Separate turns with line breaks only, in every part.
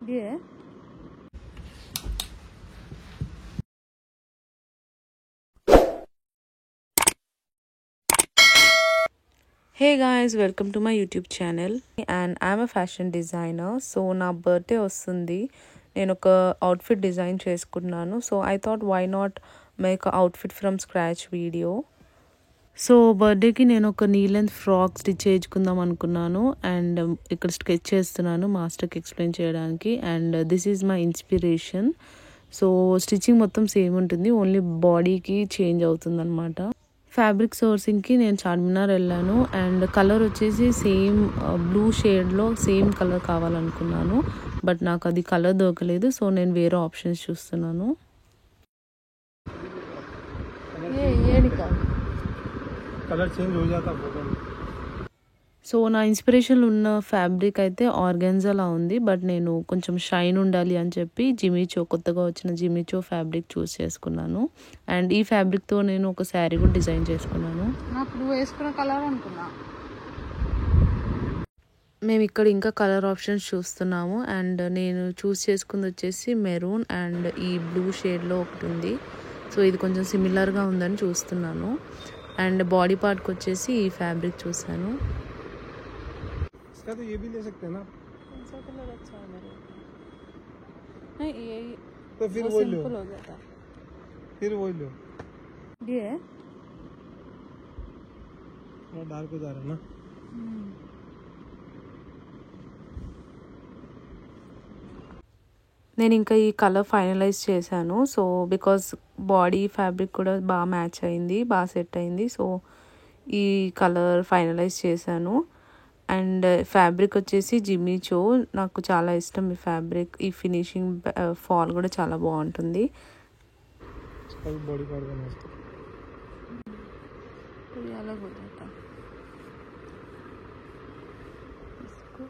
Yeah. Hey guys, welcome to my YouTube channel and I'm a fashion designer. So నా birthday వస్తుంది. నేను ఒక outfit design చేసుకున్నాను. So I thought why not make a outfit from scratch video. So బర్త్డేకి నేను ఒక knee length frock stitch చేయించుకుందాం అనుకున్నాను and ఇక్కడ స్కెచ్ చేస్తున్నాను మాస్టర్కి ఎక్స్ప్లెయిన్ చేయడానికి and this is my inspiration. So stitching మొత్తం సేమ్ ఉంటుంది, ఓన్లీ బాడీకి చేంజ్ అవుతుంది అనమాట. ఫ్యాబ్రిక్ సోర్సింగ్కి నేను చార్మినార్ వెళ్ళాను అండ్ కలర్ వచ్చేసి సేమ్ బ్లూ షేడ్లో సేమ్ కలర్ కావాలనుకున్నాను, బట్ నాకు అది కలర్ దొరకలేదు. సో నేను వేరే ఆప్షన్స్ చూస్తున్నాను.
कलर चेंज हो जाता फोटो में.
సో నా ఇన్స్పిరేషన్లో ఉన్న ఫ్యాబ్రిక్ అయితే ఆర్గాన్జాలా ఉంది, బట్ నేను కొంచెం షైన్ ఉండాలి అని చెప్పి జిమిచో, కొత్తగా వచ్చిన జిమిచో ఫ్యాబ్రిక్ చూస్ చేసుకున్నాను. అండ్ ఈ ఫ్యాబ్రిక్తో నేను ఒక శారీ కూడా డిజైన్ చేసుకున్నాను.
నాకు వేసుకున్న కలర్ అనుకున్నా.
మేము ఇక్కడ ఇంకా కలర్ ఆప్షన్స్ చూస్తున్నాము అండ్ నేను చూస్ చేసుకుంది వచ్చేసి మెరూన్ అండ్ ఈ బ్లూ షేడ్లో ఒకటి ఉంది. సో ఇది కొంచెం సిమిలర్గా ఉందని చూస్తున్నాను. అండ్ బాడీ పార్ట్కి వచ్చేసి ఈ ఫ్యాబ్రిక్ చూసాను.
इसका तो ये भी ले सकते हैं ना,
कौन सा कलर अच्छा है मेरे नहीं ये
तो फिर
वो
वही लो,
सिंपल हो जाता
फिर वही लो.
ये
थोड़ा डार्क हो जा रहा है ना.
నేను ఇంకా ఈ కలర్ ఫైనలైజ్ చేశాను. సో బికాజ్ బాడీ ఫ్యాబ్రిక్ కూడా బాగా మ్యాచ్ అయింది, బాగా సెట్ అయింది. సో ఈ కలర్ ఫైనలైజ్ చేశాను. అండ్ ఫ్యాబ్రిక్ వచ్చేసి జిమిచో, నాకు చాలా ఇష్టం ఈ ఫ్యాబ్రిక్. ఈ ఫినిషింగ్ ఫాల్ కూడా చాలా బాగుంటుంది.
बॉडी पार्ट बना सकते.
तो ये अलग हो जाता इसको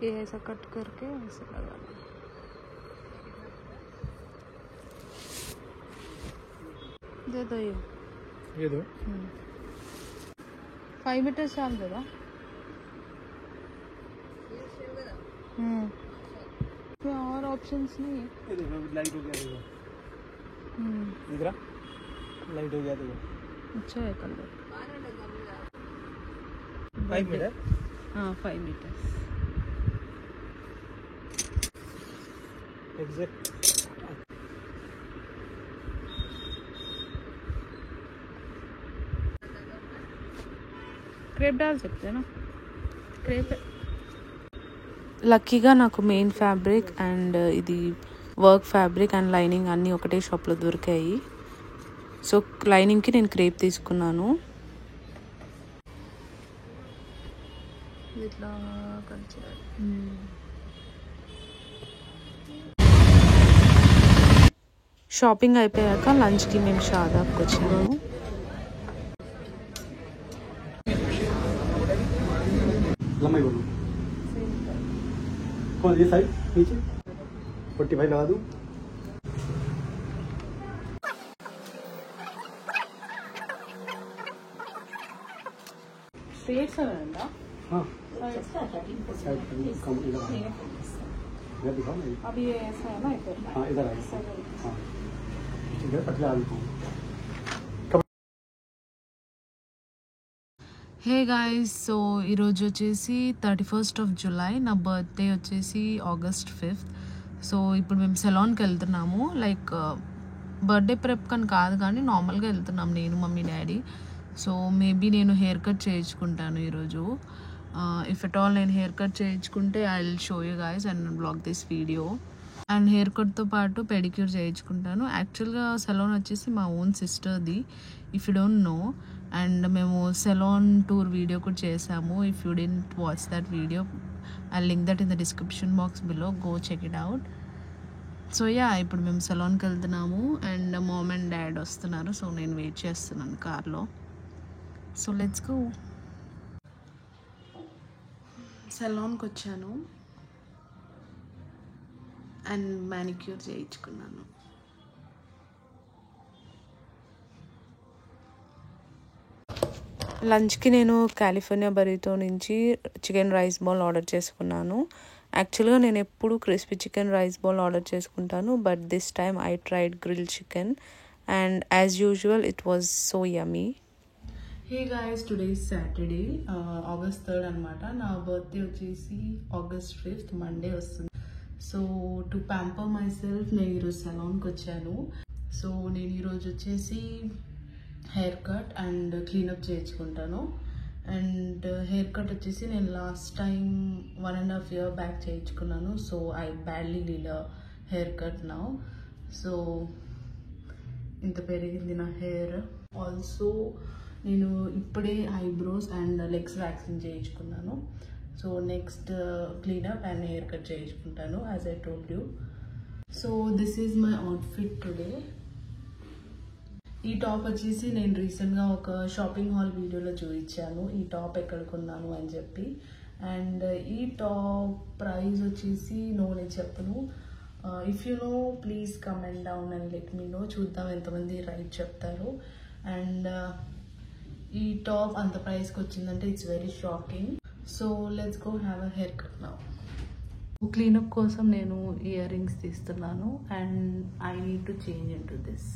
ये ऐसा कट करके ऐसे लगाना. दे दो
ये दो
5 मीटर चाल दे दो. कोई और ऑप्शंस नहीं है.
ये देखो लाइट हो गया, देखो दिख रहा, लाइट हो गया देखो.
अच्छा है कलर.
5 मीटर.
हाँ 5 मीटर.
एग्जैक्ट.
क्रेप डाल सकते हैं ना. क्रेप
లక్కీగా నాకు మెయిన్ ఫ్యాబ్రిక్ అండ్ ఇది వర్క్ ఫ్యాబ్రిక్ అండ్ లైనింగ్ అన్నీ ఒకటే షాప్లో దొరికాయి. సో లైనింగ్కి నేను క్రేప్ తీసుకున్నాను.
ఇట్లా కలిసి
షాపింగ్ అయిపోయాక లంచ్కి మేము షాదాబ్కి వచ్చాము.
लंबाई बोलो. कौन ये साइड नीचे 45 लगा दूं.
स्ट्रेट सा रहना.
हाँ साइड कम इधर आ. इधर दिखाओ ना.
अब ये ऐसा है ना इधर.
हाँ इधर आ. हाँ इधर पतला आलू को.
హే గాయ్స్, సో ఈరోజు వచ్చేసి 31st ఆఫ్ జులై, నా బర్త్డే వచ్చేసి August 5th. సో ఇప్పుడు మేము సెలాన్కి వెళ్తున్నాము. లైక్ బర్త్డే ప్రెప్ కని కాదు కానీ నార్మల్గా వెళ్తున్నాం నేను, మమ్మీ, డాడీ. సో మేబీ నేను హెయిర్ కట్ చేయించుకుంటాను ఈరోజు. ఇఫ్ ఎట్ ఆల్ నేను హెయిర్ కట్ చేయించుకుంటే I will show you guys and vlog this video. And hair కట్తో పాటు పెడిక్యూర్ చేయించుకుంటాను. యాక్చువల్గా సెలాన్ వచ్చేసి మా ఓన్ సిస్టర్ది, if you don't know. And మేము సెలాన్ టూర్ వీడియో కూడా చేసాము. If you don't watch that video, I link that in the description box below, go check it out. So yeah, ఇప్పుడు మేము సెలాన్కి వెళ్తున్నాము అండ్ మామ్ అండ్ డాడ్ వస్తున్నారు. So నేను wait చేస్తున్నాను కార్లో. So let's go. సెలాన్కి వచ్చాను అండ్ మ్యానిక్యూర్ చేయించుకున్నాను. లంచ్కి నేను కాలిఫోర్నియా బరీతో నుంచి చికెన్ రైస్ బాల్ ఆర్డర్ చేసుకున్నాను యాక్చువల్గా నేను ఎప్పుడు crispy chicken rice bowl order చేసుకుంటాను, but this time I tried grill chicken and as usual it was so yummy. Hey guys, today is Saturday, August 3rd అనమాట. నా birthday వచ్చేసి August 5th, Monday వస్తుంది. So to pamper myself నేను ఈరోజు సెలాన్కి వచ్చాను. So నేను ఈరోజు వచ్చేసి హెయిర్ కట్ అండ్ క్లీనప్ చేయించుకుంటాను. అండ్ హెయిర్ కట్ వచ్చేసి నేను లాస్ట్ టైం 1.5 years బ్యాక్ చేయించుకున్నాను. So I badly need a haircut now. So ఇంత పెరిగింది నా హెయిర్. ఆల్సో నేను ఇప్పుడే ఐబ్రోస్ అండ్ లెగ్స్ వ్యాక్సింగ్ చేయించుకున్నాను. So next cleanup and haircut చేయించుకుంటాను as I told you. So this is my outfit today. ఈ top వచ్చేసి నేను రీసెంట్గా ఒక షాపింగ్ హాల్ వీడియోలో చూపించాను ఈ టాప్ ఎక్కడ కొన్నాను అని చెప్పి. అండ్ ఈ టాప్ ప్రైస్ వచ్చేసి నేను చెప్పను. If you know please comment down and let me know. చూద్దాం ఎంతమంది రైట్ చెప్తారు. అండ్ ఈ టాప్ అంత ప్రైస్కి వచ్చిందంటే it's very shocking. So let's go have a haircut now. Cleanup కోసం నేను ఇయర్ రింగ్స్ తీస్తున్నాను and I need to change in to this.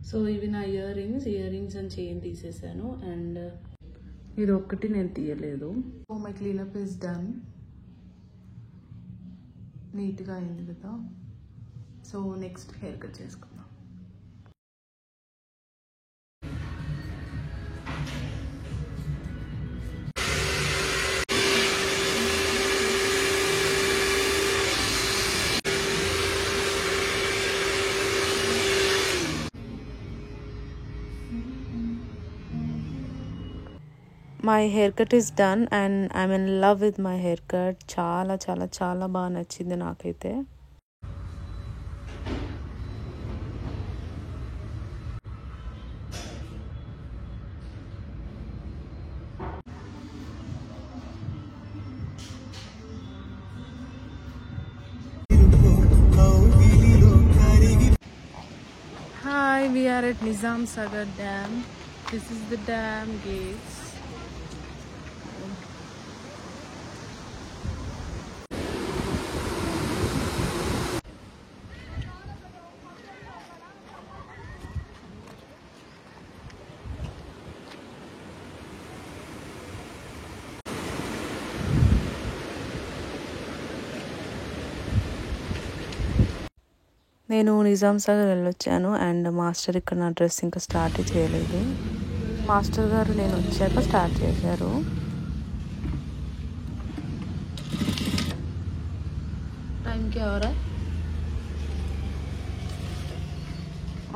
So ఇవి నా ఇయర్ రింగ్స్ అని చైన్ తీసేసాను అండ్ ఇది ఒక్కటి నేను తీయలేదు. So my cleanup is done. నీట్గా అయింది కదా. సో నెక్స్ట్ హెయిర్ కట్ చేసుకుందాం. My hair cut is done and I'm in love with my hair cut. చాలా చాలా చాలా బాగా నచ్చింది నాకైతే. Hi, we are at Nizam Sagar Dam. This is the dam gates. నేను నిజాం సాగర్ వెళ్ళొచ్చాను అండ్ మాస్టర్ ఇక్కడ నా డ్రెస్ ఇంకా స్టార్ట్ చేయలేదు. మాస్టర్ గారు నేను వచ్చాక స్టార్ట్ చేశారు. टाइम क्या हो रहा है?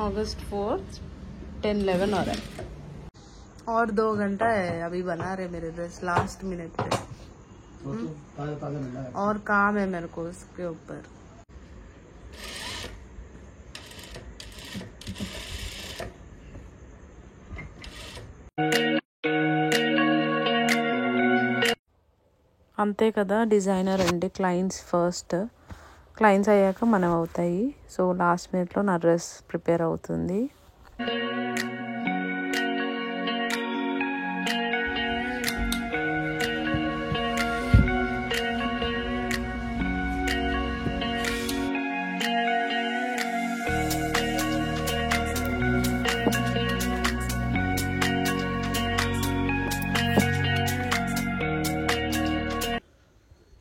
August 4th 10:11 हो रहा है और 2 घंटा है. अभी बना रहे मेरे ड्रेस लास्ट मिनट पे और काम है मेरे को उसके ऊपर. అంతే కదా, డిజైనర్ అంటే క్లయింట్స్ ఫస్ట్, క్లయింట్స్ అయ్యాక మనం అవుతాయి. సో లాస్ట్ మినిట్లో నా డ్రెస్ ప్రిపేర్ అవుతుంది.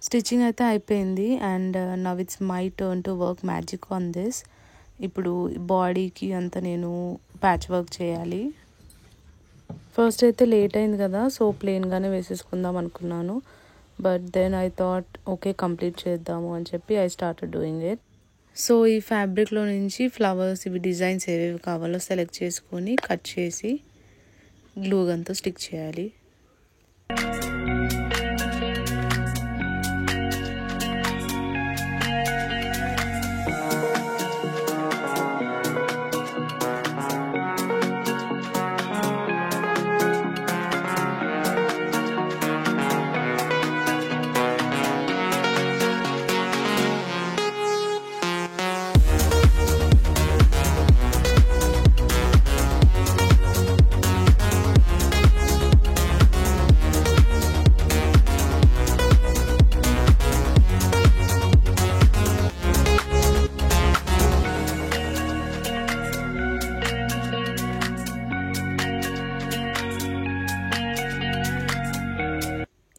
స్టిచ్చింగ్ అయితే అయిపోయింది and now it's my turn to work magic on this. ఇప్పుడు బాడీకి అంతా నేను ప్యాచ్ వర్క్ చేయాలి. ఫస్ట్ అయితే లేట్ అయింది కదా, సో ప్లెయిన్గానే వేసేసుకుందాం అనుకున్నాను. But then I thought okay complete చేద్దాము అని చెప్పి I started doing it. So ఈ ఫ్యాబ్రిక్లో నుంచి ఫ్లవర్స్ ఇవి డిజైన్స్ ఏవేవి కావాలో సెలెక్ట్ చేసుకొని కట్ చేసి గ్లూ గన్తో స్టిక్ చేయాలి.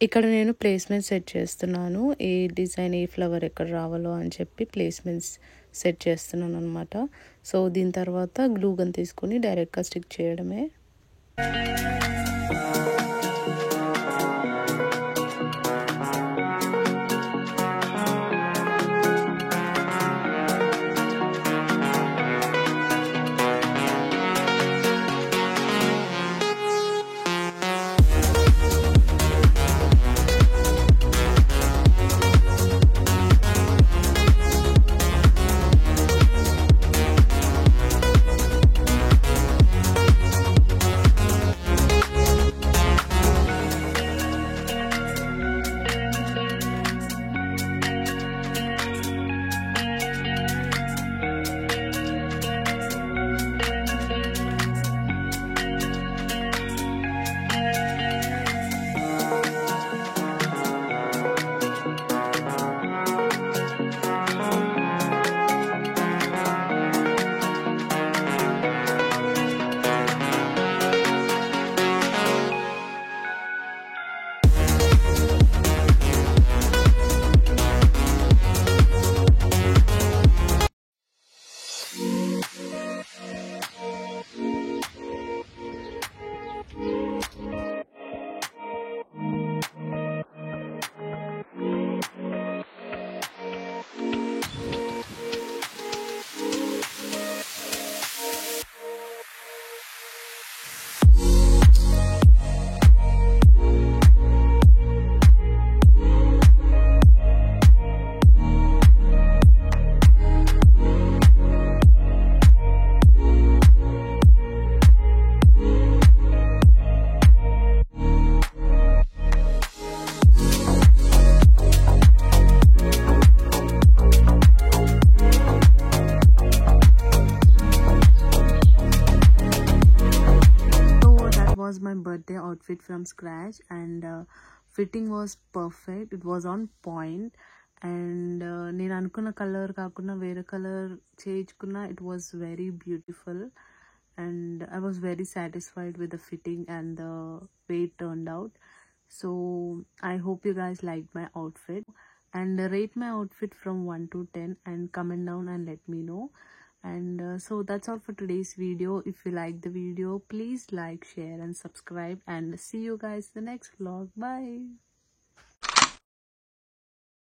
ఇక్కడ నేను ప్లేస్మెంట్ సెట్ చేస్తున్నాను. ఏ డిజైన్, ఏ ఫ్లవర్ ఎక్కడ రావాలో అని చెప్పి ప్లేస్మెంట్స్ సెట్ చేస్తున్నాను అనమాట. సో దీని తర్వాత గ్లూ గన్ తీసుకొని డైరెక్ట్గా స్టిక్ చేయడమే. Was my birthday outfit from scratch, and fitting was perfect. It was on point, and నేను అనుకున్న కలర్ కాకుండా వేరే కలర్ చేయించుకున్నా. It was very beautiful, and I was very satisfied with the fitting and the way it turned out. So I hope you guys liked my outfit, and rate my outfit from 1 to 10 and comment down and let me know. And so that's all for today's video. If you like the video, please like, share and subscribe, and see you guys in the next vlog. Bye.